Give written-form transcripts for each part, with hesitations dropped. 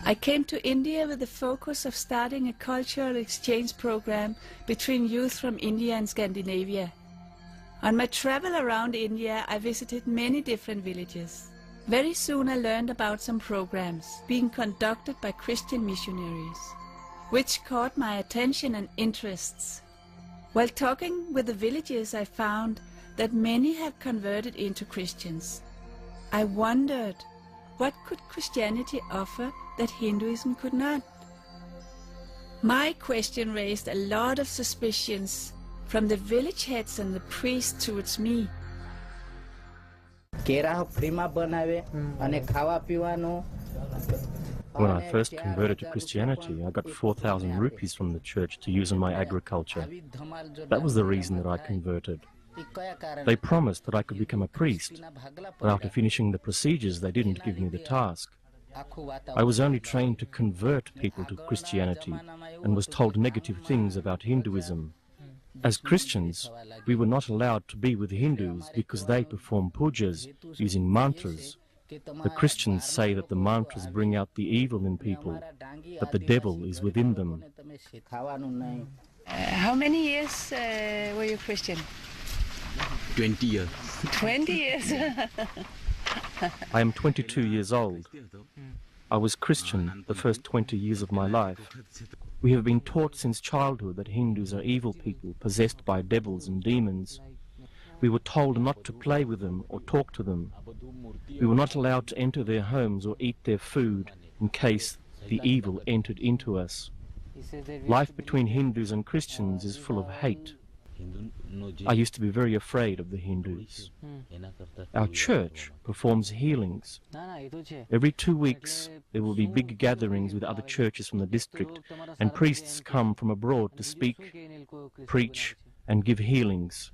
I came to India with the focus of starting a cultural exchange program between youth from India and Scandinavia. On my travel around India, I visited many different villages. Very soon I learned about some programs being conducted by Christian missionaries, which caught my attention and interests. While talking with the villagers, I found that many had converted into Christians. I wondered, what could Christianity offer that Hinduism could not? My question raised a lot of suspicions from the village heads and the priests towards me. When I first converted to Christianity, I got 4,000 rupees from the church to use in my agriculture. That was the reason that I converted. They promised that I could become a priest, but after finishing the procedures, they didn't give me the task. I was only trained to convert people to Christianity and was told negative things about Hinduism. As Christians, we were not allowed to be with Hindus because they perform pujas using mantras. The Christians say that the mantras bring out the evil in people, that the devil is within them. How many years were you Christian? 20 years. 20 years? I am 22 years old. I was Christian the first 20 years of my life. We have been taught since childhood that Hindus are evil people possessed by devils and demons. We were told not to play with them or talk to them. We were not allowed to enter their homes or eat their food in case the evil entered into us. Life between Hindus and Christians is full of hate. I used to be very afraid of the Hindus. Our church performs healings. Every 2 weeks there will be big gatherings with other churches from the district, and priests come from abroad to speak, preach and give healings.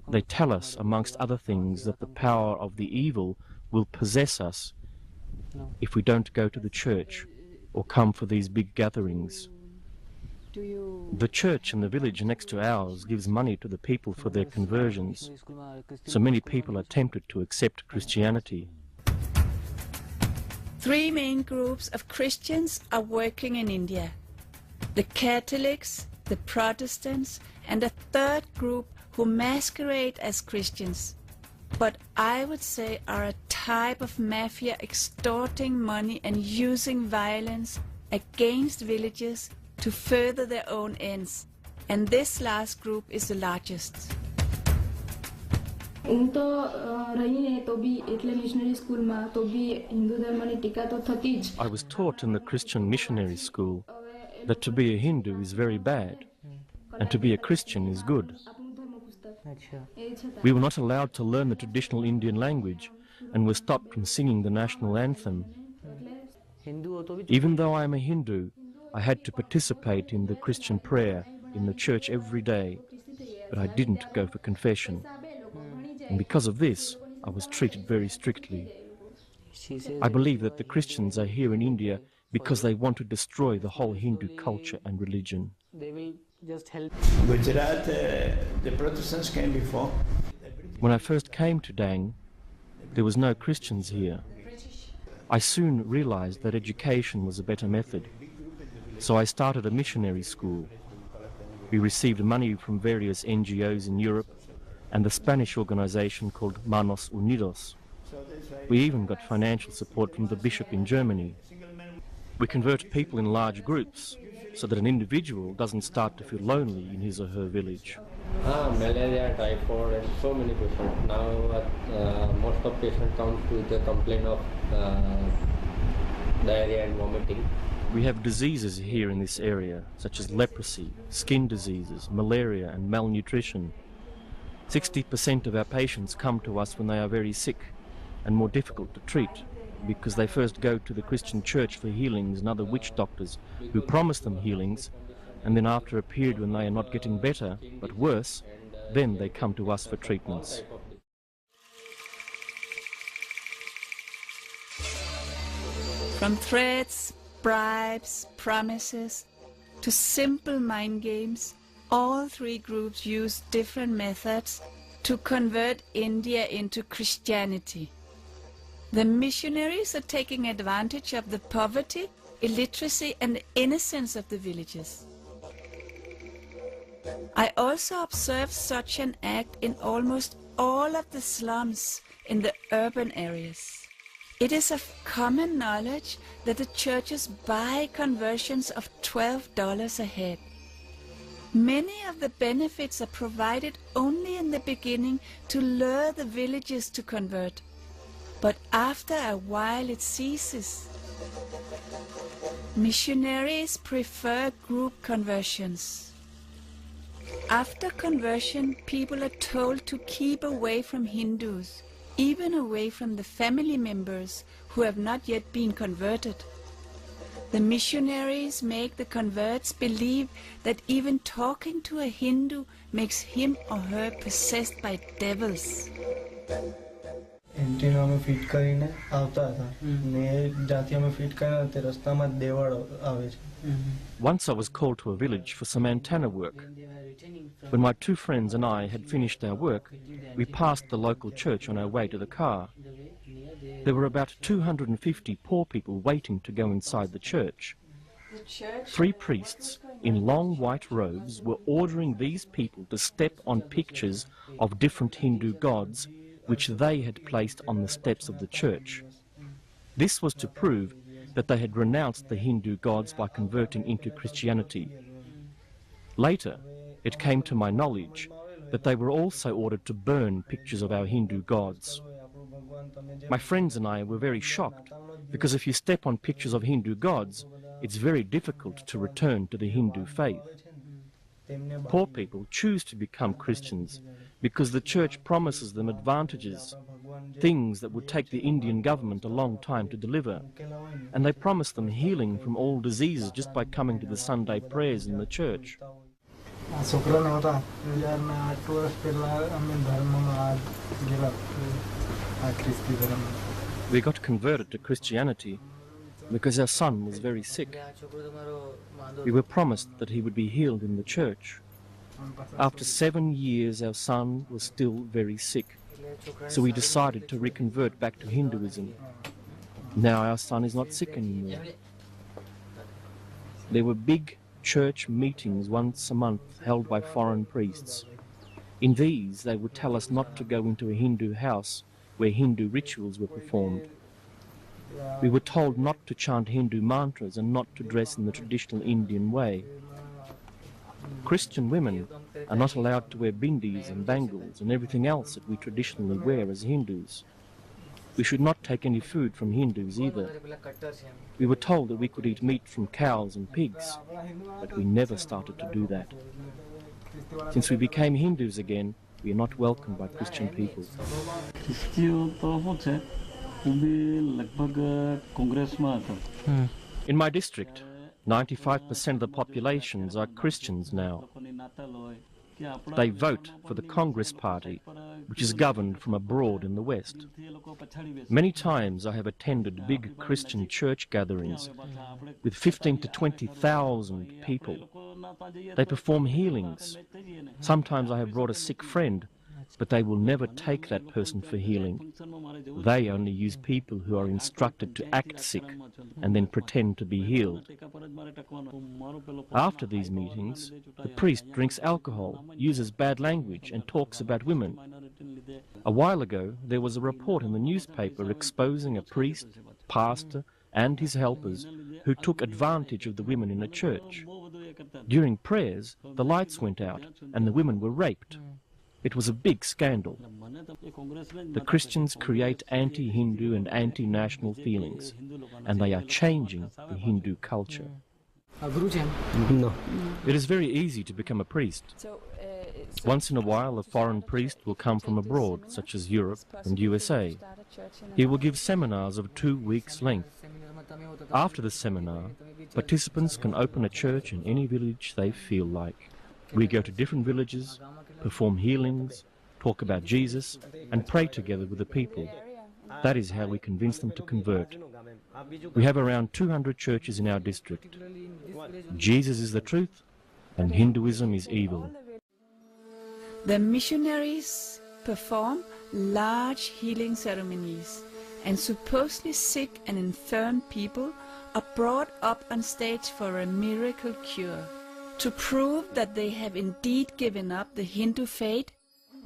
They tell us, amongst other things, that the power of the evil will possess us if we don't go to the church or come for these big gatherings. The church in the village next to ours gives money to the people for their conversions, so many people are tempted to accept Christianity. 3 main groups of Christians are working in India: the Catholics, the Protestants, and a third group who masquerade as Christians, but I would say are a type of mafia extorting money and using violence against villagers to further their own ends, and this last group is the largest. હું તો રહી ને તો બી એટલે missionary સ્કૂલમાં તો બી હિન્દુ ધર્મની ટીકા તો થતી જ. I was taught in the Christian missionary school that to be a Hindu is very bad and to be a Christian is good. We were not allowed to learn the traditional Indian language and were stopped from singing the national anthem. Even though I am a Hindu, I had to participate in the Christian prayer in the church every day, but I didn't go for confession. And because of this, I was treated very strictly. I believe that the Christians are here in India because they want to destroy the whole Hindu culture and religion. They will just help. Gujarat, the Protestants came before. When I first came to Dang, there was no Christians here. I soon realized that education was a better method, so I started a missionary school. We received money from various NGOs in Europe and the Spanish organization called Manos Unidos. We even got financial support from the bishop in Germany. We convert people in large groups so that an individual doesn't start to feel lonely in his or her village. Malaria, typhoid, and so many patients. Now most of patients come with a complaint of diarrhea and vomiting. We have diseases here in this area, such as leprosy, skin diseases, malaria and malnutrition. 60% of our patients come to us when they are very sick and more difficult to treat, because they first go to the Christian church for healings and other witch doctors who promise them healings, and then after a period when they are not getting better, but worse, then they come to us for treatments. From threats, bribes, promises, to simple mind games, all 3 groups use different methods to convert India into Christianity. The missionaries are taking advantage of the poverty, illiteracy and innocence of the villages. I also observed such an act in almost all of the slums in the urban areas. It is of common knowledge that the churches buy conversions of $12 a head. Many of the benefits are provided only in the beginning to lure the villagers to convert, but after a while it ceases. Missionaries prefer group conversions. After conversion, people are told to keep away from Hindus, even away from the family members who have not yet been converted. The missionaries make the converts believe that even talking to a Hindu makes him or her possessed by devils. એન્ટ્રીનો અમે fit કરીને આવતા હતા ને જાતિ અમે fit કરીને તે રસ્તામાં દેવળ આવે છે. Once I was called to a village for some antenna work. When my two friends and I had finished our work, we passed the local church on our way to the car. There were about 250 poor people waiting to go inside the church. 3 priests in long white robes were ordering these people to step on pictures of different Hindu gods which they had placed on the steps of the church. This was to prove that they had renounced the Hindu gods by converting into Christianity. Later, it came to my knowledge that they were also ordered to burn pictures of our Hindu gods. My friends and I were very shocked, because if you step on pictures of Hindu gods, it's very difficult to return to the Hindu faith. Poor people choose to become Christians because the church promises them advantages, things that would take the Indian government a long time to deliver, and they promise them healing from all diseases just by coming to the Sunday prayers in the church. We got converted to Christianity because our son was very sick. We were promised that he would be healed in the church. After 7 years, our son was still very sick, so we decided to reconvert back to Hinduism. Now our son is not sick anymore. There were big church meetings once a month held by foreign priests. In these, they would tell us not to go into a Hindu house where Hindu rituals were performed. We were told not to chant Hindu mantras and not to dress in the traditional Indian way. Christian women are not allowed to wear bindis and bangles and everything else that we traditionally wear as Hindus. We should not take any food from Hindus either. We were told that we could eat meat from cows and pigs, but we never started to do that. Since we became Hindus again, we are not welcomed by Christian people. In my district, 95% of the populations are Christians now. They vote for the Congress Party, which is governed from abroad in the West. Many times I have attended big Christian church gatherings with 15 to 20,000 people. They perform healings. Sometimes I have brought a sick friend, but they will never take that person for healing. They only use people who are instructed to act sick and then pretend to be healed. After these meetings, the priest drinks alcohol, uses bad language and talks about women. A while ago, there was a report in the newspaper exposing a priest, pastor and his helpers who took advantage of the women in a church. During prayers, the lights went out and the women were raped. It was a big scandal. The Christians create anti-Hindu and anti-national feelings, and they are changing the Hindu culture. No. It is very easy to become a priest. Once in a while, a foreign priest will come from abroad, such as Europe and USA. He will give seminars of 2 weeks' length. After the seminar, participants can open a church in any village they feel like. We go to different villages, perform healings, talk about Jesus, and pray together with the people. That is how we convince them to convert. We have around 200 churches in our district. Jesus is the truth, and Hinduism is evil. The missionaries perform large healing ceremonies and supposedly sick and infirm people are brought up on stage for a miracle cure. To prove that they have indeed given up the Hindu faith,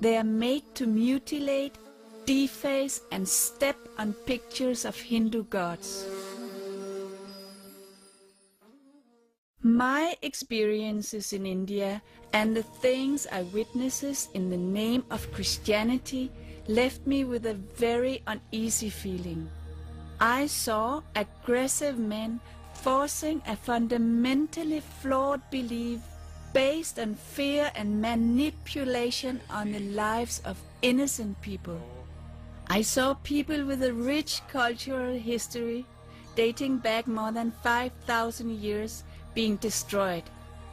they are made to mutilate, deface and step on pictures of Hindu gods. My experiences in India and the things I witnessed in the name of Christianity left me with a very uneasy feeling. I saw aggressive men forcing a fundamentally flawed belief based on fear and manipulation on the lives of innocent people. I saw people with a rich cultural history dating back more than 5,000 years being destroyed.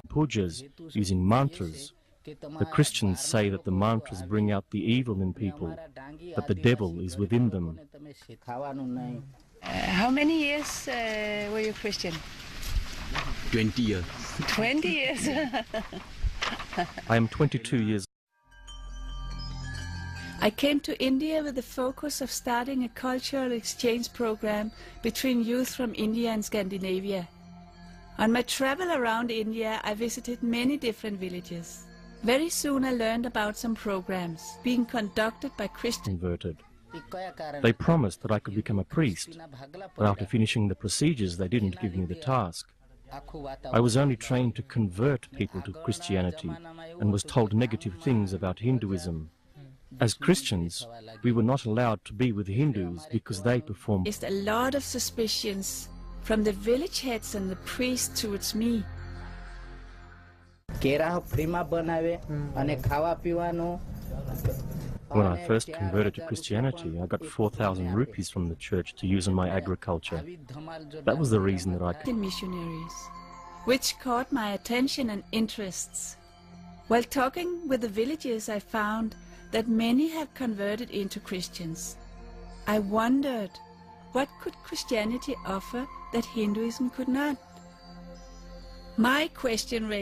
Pujas using mantras. The Christians say that the mantras bring out the evil in people, that the devil is within them. How many years were you Christian? 20 years. 20 years. I am 22 years. I came to India with the focus of starting a cultural exchange program between youth from India and Scandinavia. On my travel around India, I visited many different villages. Very soon I learned about some programs being conducted by Christians. Converted. They promised that I could become a priest, but after finishing the procedures they didn't give me the task. I was only trained to convert people to Christianity and was told negative things about Hinduism. As Christians, we were not allowed to be with Hindus because they perform. There's a lot of suspicions from the village heads and the priests towards me. When I first converted to Christianity, I got 4,000 rupees from the church to use on my agriculture. That was the reason that I... Missionaries, which caught my attention and interests. While talking with the villagers, I found that many have converted into Christians. I wondered, what could Christianity offer that Hinduism could not? My question raised